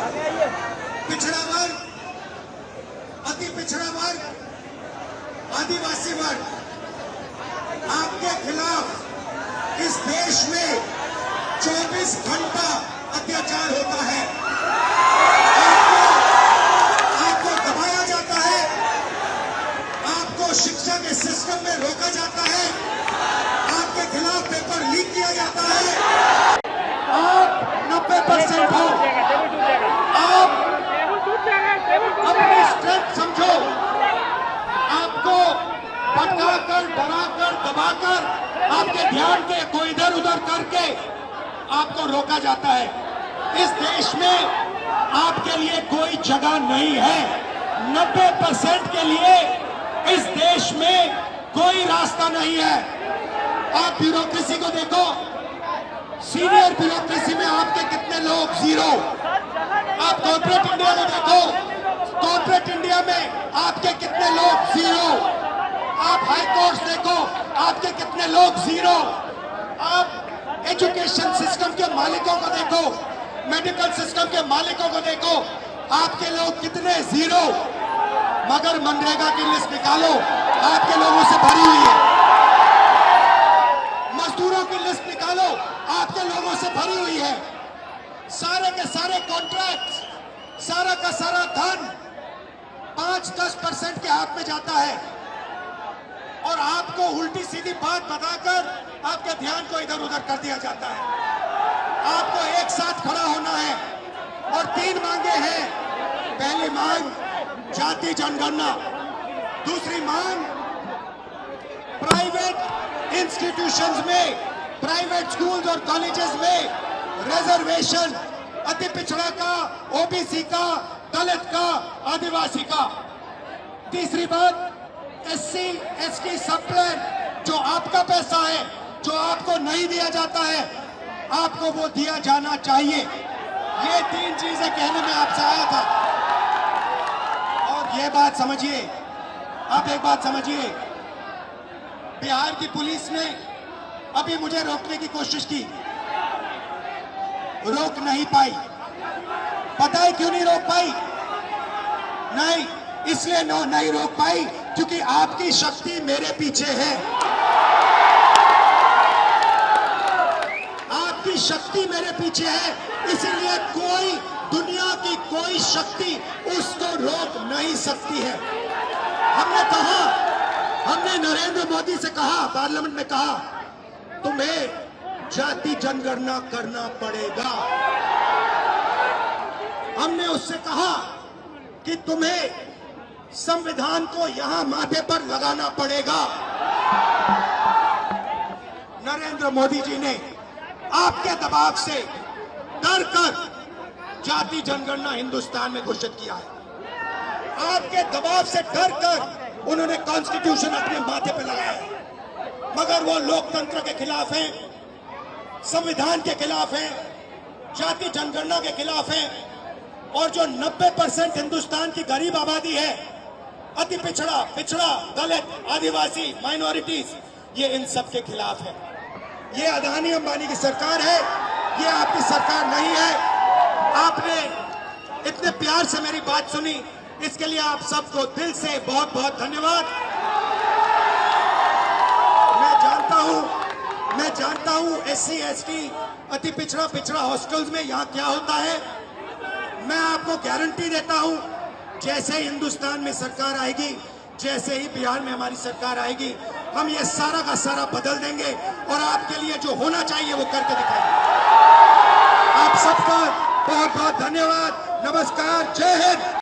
पिछड़ा वर्ग, अति पिछड़ा वर्ग, आदिवासी वर्ग, आपके खिलाफ इस देश में 24 घंटा अत्याचार होता है। आपको दबाया जाता है, आपको शिक्षा के सिस्टम में रोका जाता है, आपके खिलाफ पेपर लीक किया जाता है। आप 90% हो, आप अपनी स्ट्रेंथ समझो, आपको भटकाकर, डराकर, दबाकर, आपके ध्यान को इधर उधर करके आपको रोका जाता है। इस देश में आपके लिए कोई जगह नहीं है। 90% के लिए इस देश में कोई रास्ता नहीं है। आप ब्यूरोक्रेसी को देखो, सीनियर ब्यूरोक्रेसी में आपके कितने लोग, जीरो। आप कॉर्पोरेट इंडिया को देखो, कॉर्पोरेट इंडिया में आपके कितने लोग, जीरो। आप हाई कोर्ट देखो, आपके कितने लोग, जीरो। आप एजुकेशन सिस्टम के मालिकों को देखो, मेडिकल सिस्टम के मालिकों को देखो, आपके लोग कितने, जीरो। मगर मनरेगा की लिस्ट निकालो, आपके लोगों से भरी हुई है। मजदूरों की लिस्ट निकालो, आपके लोगों से भरी हुई है। सारे के सारे कॉन्ट्रैक्ट, सारा का सारा धन 5-10% के हाथ में जाता है और आपको उल्टी सीधी बात बताकर आपके ध्यान को इधर उधर कर दिया जाता है। आपको एक साथ खड़ा होना है और 3 मांगे हैं। पहली मांग जाति जनगणना, दूसरी मांग प्राइवेट इंस्टीट्यूशंस में, प्राइवेट स्कूल्स और कॉलेजेस में रिजर्वेशन, अति पिछड़ा का, ओबीसी का, दलित का, आदिवासी का। तीसरी बात एससी एसटी सब प्लान, जो आपका पैसा है, जो आपको नहीं दिया जाता है, आपको वो दिया जाना चाहिए। ये 3 चीजें कहने में आपसे आया था। और ये बात समझिए, आप एक बात समझिए, बिहार की पुलिस ने अभी मुझे रोकने की कोशिश की, रोक नहीं पाई। पता है क्यों नहीं रोक पाई? नहीं, इसलिए नहीं रोक पाई क्योंकि आपकी शक्ति मेरे पीछे है। आपकी शक्ति मेरे पीछे है, इसीलिए कोई, दुनिया की कोई शक्ति उसको रोक नहीं सकती है। हमने कहा, हमने नरेंद्र मोदी से कहा, पार्लियामेंट में कहा, तुम्हें जाति जनगणना करना पड़ेगा। हमने उससे कहा कि तुम्हें संविधान को यहां माथे पर लगाना पड़ेगा। नरेंद्र मोदी जी ने आपके दबाव से डर कर जाति जनगणना हिंदुस्तान में घोषित किया है। आपके दबाव से डर कर उन्होंने कॉन्स्टिट्यूशन अपने माथे पर लगाया, मगर वो लोकतंत्र के खिलाफ हैं, संविधान के खिलाफ हैं, जाति जनगणना के खिलाफ हैं। और जो 90% हिंदुस्तान की गरीब आबादी है, अति पिछड़ा, दलित, आदिवासी, माइनॉरिटीज, ये इन सब के खिलाफ है। ये अदानी अंबानी की सरकार है, ये आपकी सरकार नहीं है। आपने इतने प्यार से मेरी बात सुनी, इसके लिए आप सबको दिल से बहुत बहुत धन्यवाद। मैं जानता हूं एससी एसटी, अति पिछड़ा हॉस्टल्स में यहाँ क्या होता है। मैं आपको गारंटी देता हूं, जैसे हिंदुस्तान में सरकार आएगी, जैसे ही बिहार में हमारी सरकार आएगी, हम ये सारा का सारा बदल देंगे और आपके लिए जो होना चाहिए वो करके दिखाएंगे। आप सबका बहुत बहुत धन्यवाद। नमस्कार, जय हिंद।